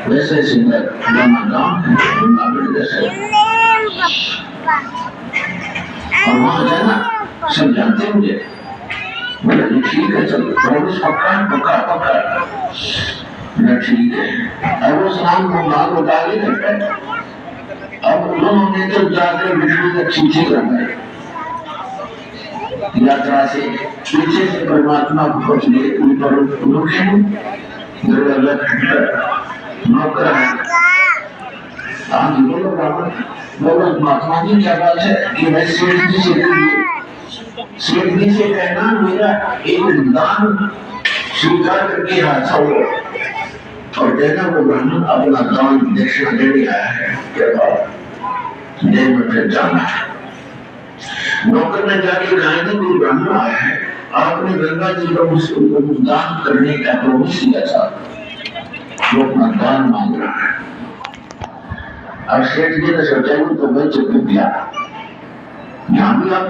वैसे सुंदर गाँव जैसे और वहाँ जाना सब जानते होंगे। बोले ठीक है चलो प्रवेश पक्का पक्का पक्का ठीक है। अब वो स्नान भगवान बता नहीं। अब उन्होंने तो जाकर विष्णु को खींचे करवाए यात्रा से पीछे से परमात्मा को खोज ले ऊपर रुके नौकर है। आज बोलो ब्राह्मण बोलो महात्मा जी क्या बात है कि मैं सेठ जी से सेठ जी से कहना मेरा एक दान स्वीकार करके हाथ छोड़ो और कहना वो ब्राह्मण अपना दान दक्षिणा देने आया है। क्या बात देव में फिर जाना है। नौकर ने जाके कहा कि कोई ब्राह्मण आया है, आपने गंगा जी को दान करने का प्रॉमिस किया था, वो अपना दान मांग रहा है। और सेठ जी ने सोचा तो मैं चुप किया। यहाँ भी आप